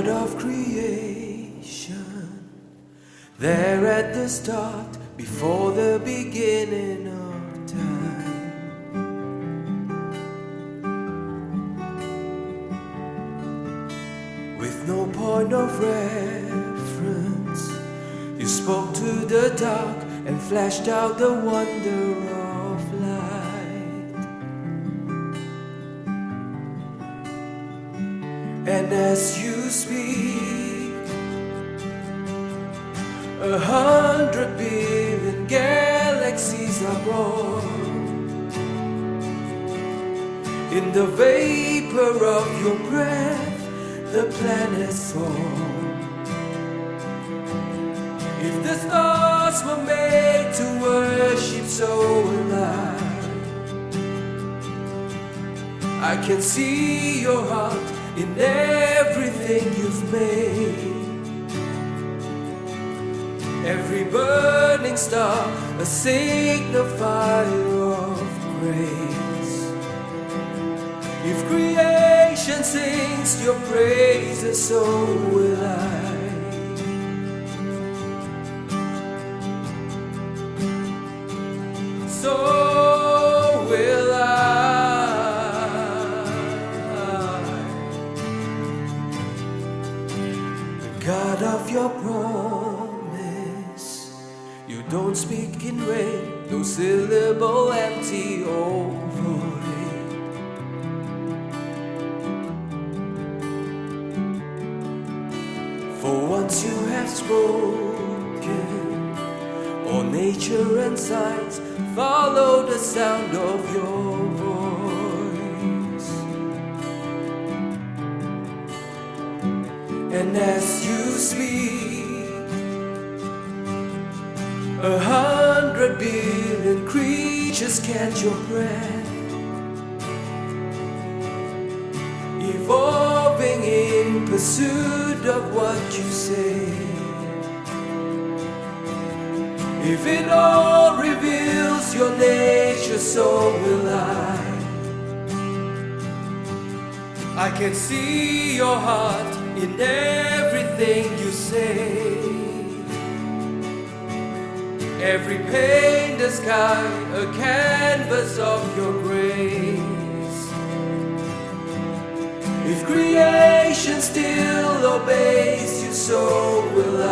God of creation, there at the start, before the beginning of time. With no point of reference, you spoke to the dark and flashed out the wonder of light. And as you speak, 100 billion galaxies are born. In the vapor of your breath, the planets form. If the stars were made to worship, so will I can see your heart in everything you've made. Every burning star, a signifier of grace. If creation sings your praises, so will I. So will I. The God of your promise, you don't speak in vain, no syllable empty or void. For once you have spoken, all nature and science follow the sound of your voice. And as you speak, 100 billion creatures catch your breath, evolving in pursuit of what you say. If it all reveals your nature, so will I can see your heart in everything you say. Every pane the sky, a canvas of your grace. If creation still obeys you, so will I.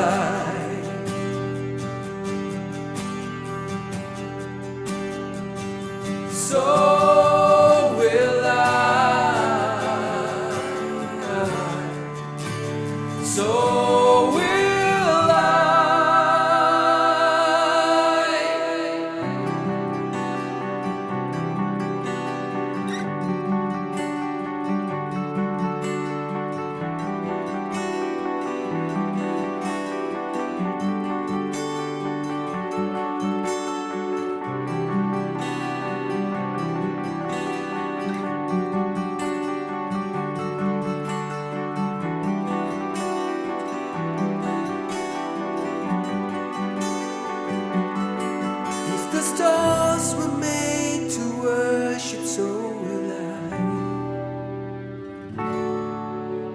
So will I. So will I. The stars were made to worship, so will I.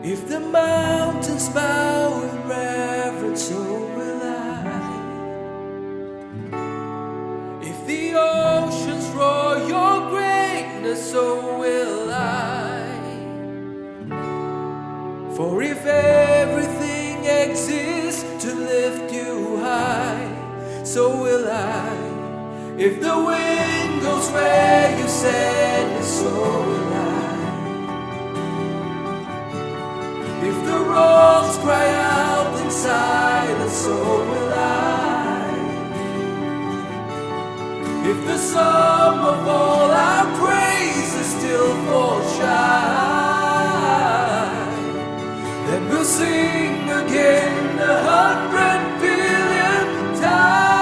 If the mountains bow in reverence, so will I. If the oceans roar your greatness, so will I. For if everything exists to lift you high, so will I. If the wind goes where you send it, so will I. If the rocks cry out in silence, so will I. If the sum of all our praises still falls shy, then we'll sing again 100 billion times.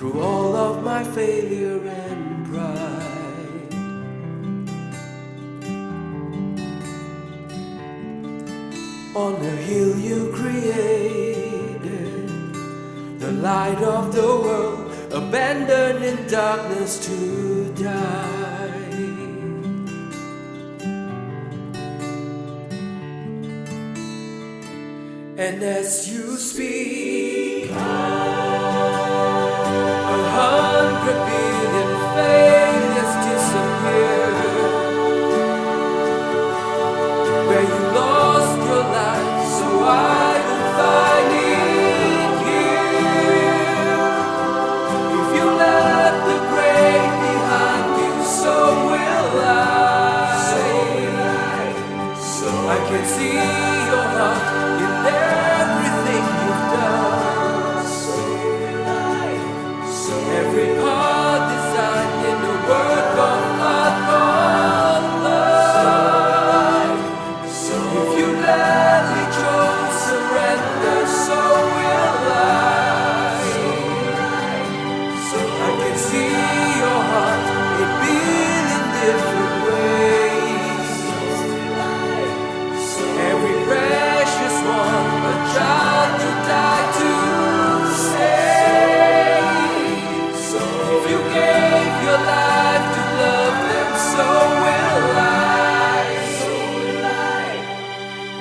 through all of my failure and pride. On the hill you created, the light of the world, abandoned in darkness to die. And as you speak, 100 billion failures disappear. Where you lost your life, so I will find it here. If you left the grave behind you, so will I. I can see your heart in everything you've done. Every part designed in the work of art called love. If you gladly chose surrender, so will I. I can see your heart in billion different ways. Every precious one, a child you died to save. If you gave your life to love them, so will I.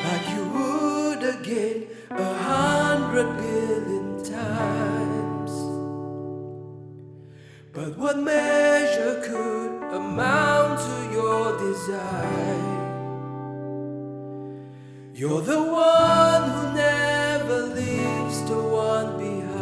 Like you would again 100 billion times. But what measure could amount to your desire? You're the one who never leaves the one behind.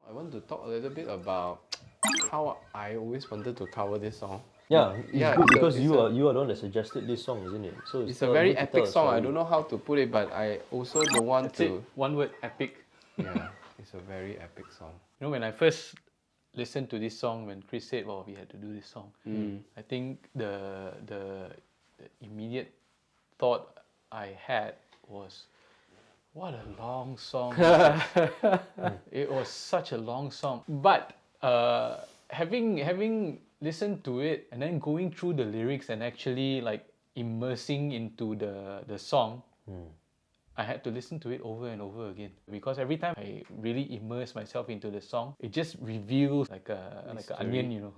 I want to talk a little bit about how I always wanted to cover this song. Yeah, it's good because it's you are the one that suggested this song, isn't it? So It's a very good to epic tell a song. I story. don't know how to put it, but I also don't want That's it. to. One word, epic. Yeah, it's a very epic song. You know, when I first listened to this song, when Chris said, "Well, we had to do this song," I think the immediate thought I had was, "What a long song!" It was such a long song. But having listened to it and then going through the lyrics and actually like immersing into the song. I had to listen to it over and over again because every time I really immerse myself into the song, it just reveals like an onion, you know.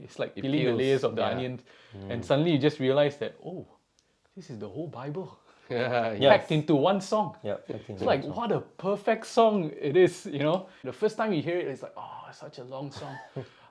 It's like It peeling the peels, layers of the yeah. onion, and suddenly you just realize that, oh, this is the whole Bible Yeah, packed into one song. Yeah, I think It's like what a perfect song it is, you know. The first time you hear it, it's like, oh, such a long song.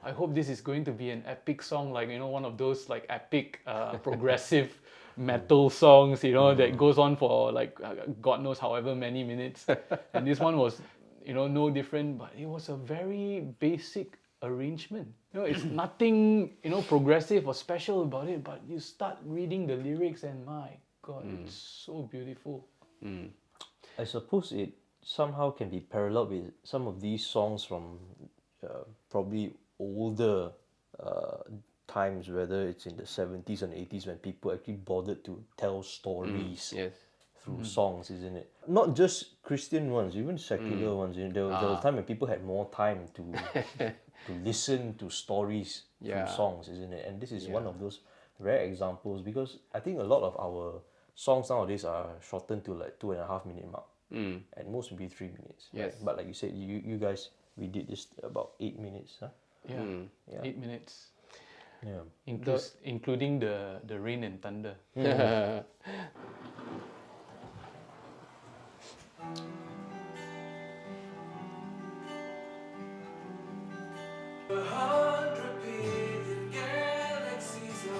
I hope this is going to be an epic song, like, you know, one of those like epic progressive metal songs, you know, that goes on for like God knows however many minutes. And this one was, you know, no different, but it was a very basic arrangement. You know, it's nothing, you know, progressive or special about it, but you start reading the lyrics and my God, it's so beautiful. I suppose it somehow can be paralleled with some of these songs from probably older times, whether it's in the 70s and 80s when people actually bothered to tell stories yes. through songs, isn't it? Not just Christian ones, even secular ones. You know, there was a time when people had more time to listen to stories Yeah. through songs, isn't it? And this is one of those rare examples because I think a lot of our songs nowadays are shortened to like 2.5 minute mark, and most would be 3 minutes. Yes. Right? But like you said, you guys, we did this about 8 minutes, huh? Yeah, 8 minutes. Yeah. Including the rain and thunder.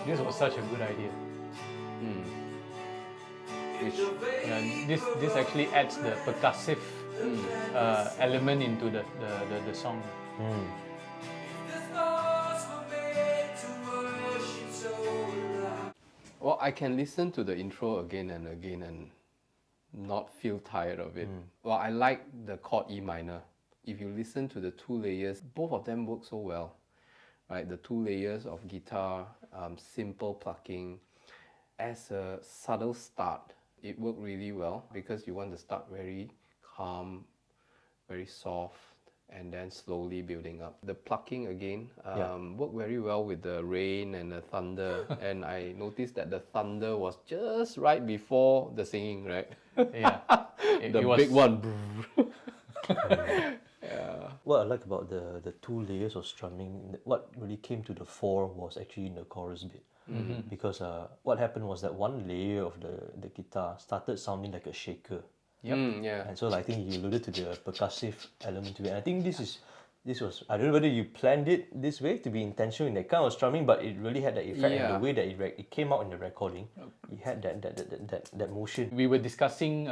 This was such a good idea. This actually adds the percussive element into the song. The stars were made to Well, I can listen to the intro again and again and not feel tired of it. Well, I like the chord E minor. If you listen to the two layers, both of them work so well, right? The two layers of guitar, simple plucking. As a subtle start, it worked really well because you want to start very calm, very soft, and then slowly building up. The plucking again worked very well with the rain and the thunder. And I noticed that the thunder was just right before the singing, right? Yeah. The It was big one. What I like about the two layers of strumming, what really came to the fore was actually in the chorus bit. Because what happened was that one layer of the guitar started sounding like a shaker. Yeah. And so I think you alluded to the percussive element to it. And I think this was, I don't know whether you planned it this way to be intentional in that kind of strumming, but it really had that effect. And Yeah. the way that it came out in the recording, it had that motion. we were discussing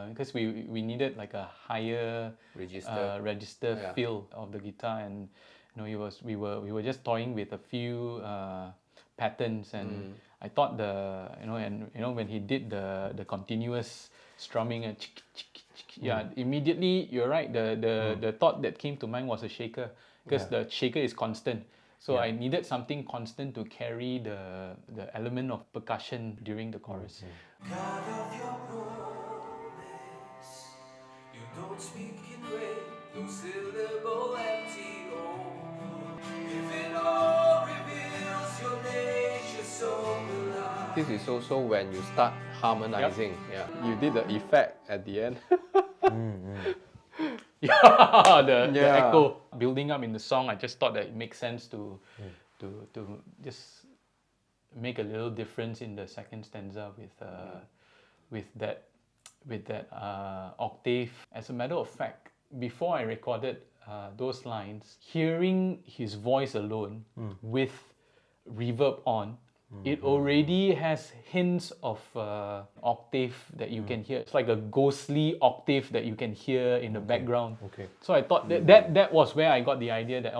because we needed like a higher register Yeah. feel of the guitar, and we were just toying with a few patterns, and I thought when he did the continuous strumming and immediately you're right, the thought that came to mind was a shaker, because the shaker is constant. So I needed something constant to carry the element of percussion during the chorus. God of your promise, you don't speak in vain, no syllable empty. Oh, if it all reveals your nature so alive. This is also when you start harmonizing. Yeah. You did the effect at the end. The Yeah. echo building up in the song. I just thought that it makes sense to just make a little difference in the second stanza with that octave. As a matter of fact, before I recorded those lines, hearing his voice alone with reverb on, it already has hints of octave that you can hear. It's like a ghostly octave that you can hear in the background. Okay. So I thought that was where I got the idea that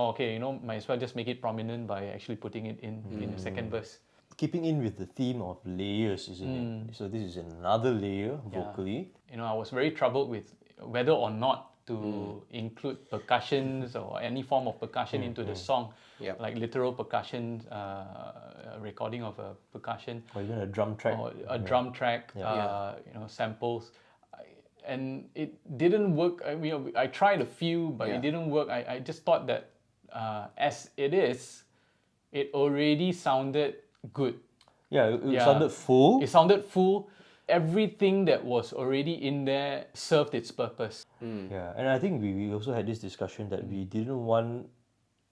might as well just make it prominent by actually putting it in the second verse. Keeping in with the theme of layers, isn't it? So this is another layer vocally. I was very troubled with whether or not to include percussions or any form of percussion into the song, Yep. like literal percussion, recording of a percussion, Or even a drum track. or a drum track, samples. And it didn't work. I mean, I tried a few, but it didn't work. I just thought that as it is, it already sounded good. Yeah, it sounded full. It sounded full. Everything that was already in there served its purpose. Yeah, and I think we also had this discussion that we didn't want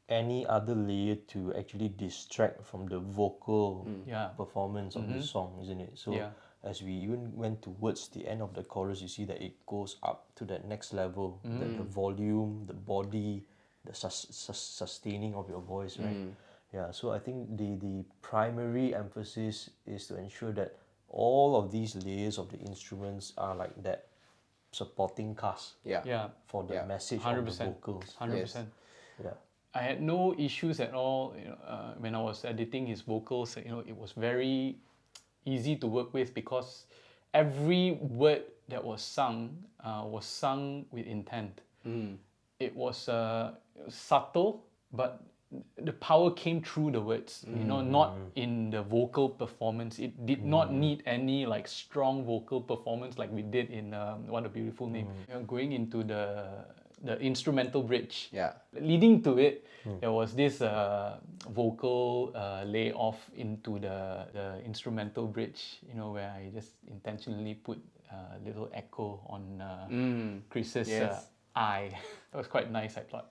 any other layer to actually distract from the vocal performance of the song, isn't it? So as we even went towards the end of the chorus, you see that it goes up to that next level, the volume, the body, the sustaining of your voice, right? Yeah, so I think the primary emphasis is to ensure that all of these layers of the instruments are like that supporting cast for the message of the 100%. vocals. 100%. Yeah. I had no issues at all when I was editing his vocals. It was very easy to work with because every word that was sung with intent. It was subtle, but the power came through the words, not in the vocal performance. It did not need any like strong vocal performance like we did in What a Beautiful Name. Going into the instrumental bridge. Yeah. Leading to it, there was this vocal layoff into the instrumental bridge, where I just intentionally put a little echo on Chris's eye. That was quite nice, I thought.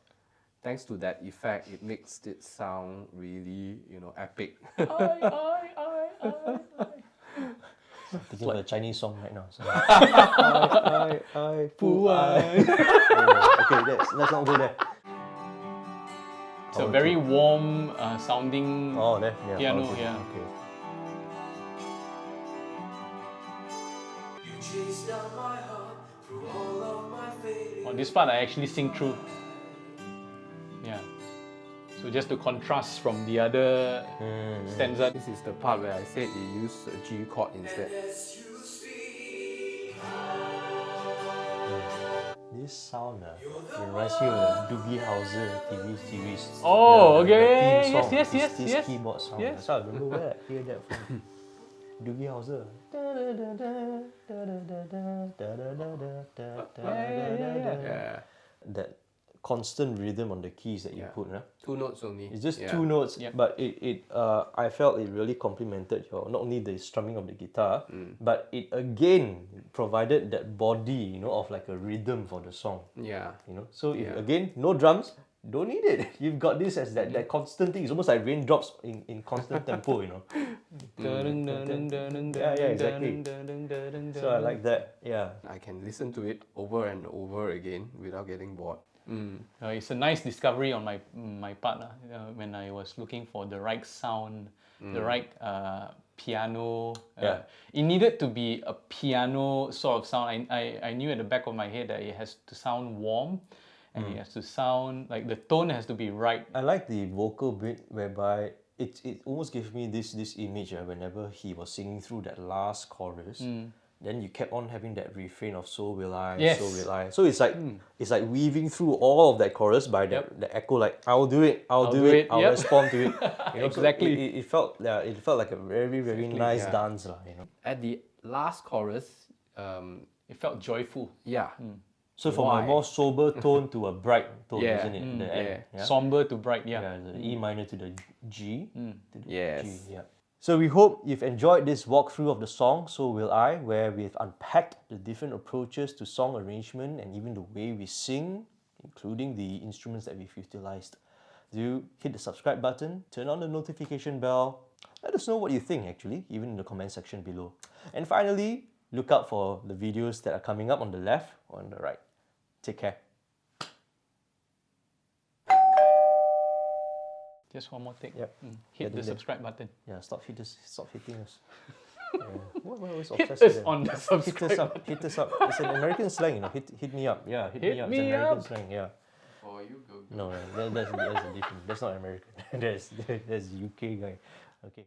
Thanks to that effect, it makes it sound really, epic. Thinking of a Chinese song right now. So. Pu ai. Okay, let's not go there. It's a very warm sounding There, yeah. piano, okay. yeah. Okay. You chase down my heart through all of my failures. On this part, I actually sing through. Yeah. So just to contrast from the other stanza. This is the part where I said they use a G chord instead. This sound reminds me of the Doogie Howser TV series. Oh, The okay. theme song Yes, is yes, this yes. keyboard sound. Yes. So I remember where I hear that from. Doogie Howser. Yeah. That constant rhythm on the keys that you put. 2 notes only. It's just Yeah. 2 notes, Yep. but I felt it really complemented your not only the strumming of the guitar, but it again provided that body, of like a rhythm for the song. Yeah. So if again no drums, don't need it. You've got this as that constant thing. It's almost like raindrops in constant tempo. Yeah, exactly. So I like that. Yeah. I can listen to it over and over again without getting bored. It's a nice discovery on my part when I was looking for the right sound, the right piano. It needed to be a piano sort of sound. I knew at the back of my head that it has to sound warm, and it has to sound like the tone has to be right. I like the vocal bit whereby it almost gives me this image whenever he was singing through that last chorus. Then you kept on having that refrain of "so will I, Yes. so will I." So it's like weaving through all of that chorus by the echo, like "I'll do it, I'll do it, I'll yep. respond to it." Exactly. So it felt like a very nice dance, At the last chorus, It felt joyful, yeah. So from Why? a more sober tone to a bright tone, Yeah. isn't it? The end, yeah? somber to bright. Yeah, the E minor to the G. To the Yes. G, yeah. So we hope you've enjoyed this walkthrough of the song "So Will I," where we've unpacked the different approaches to song arrangement and even the way we sing, including the instruments that we've utilized. Do hit the subscribe button, turn on the notification bell. Let us know what you think actually, even in the comment section below. And finally, look out for the videos that are coming up on the left or on the right. Take care. Just one more take. Yep. Hit Getting the there. subscribe button. Yeah, stop hitting us. Yeah. Why always Hit obsessed with us that? on the Hit subscribe us up. Hit us up. It's an American slang, Hit me up. Yeah, hit me Hit up. me It's American up. slang. Yeah. For you, go. No, that's a different. That's not American. that's UK guy. Okay.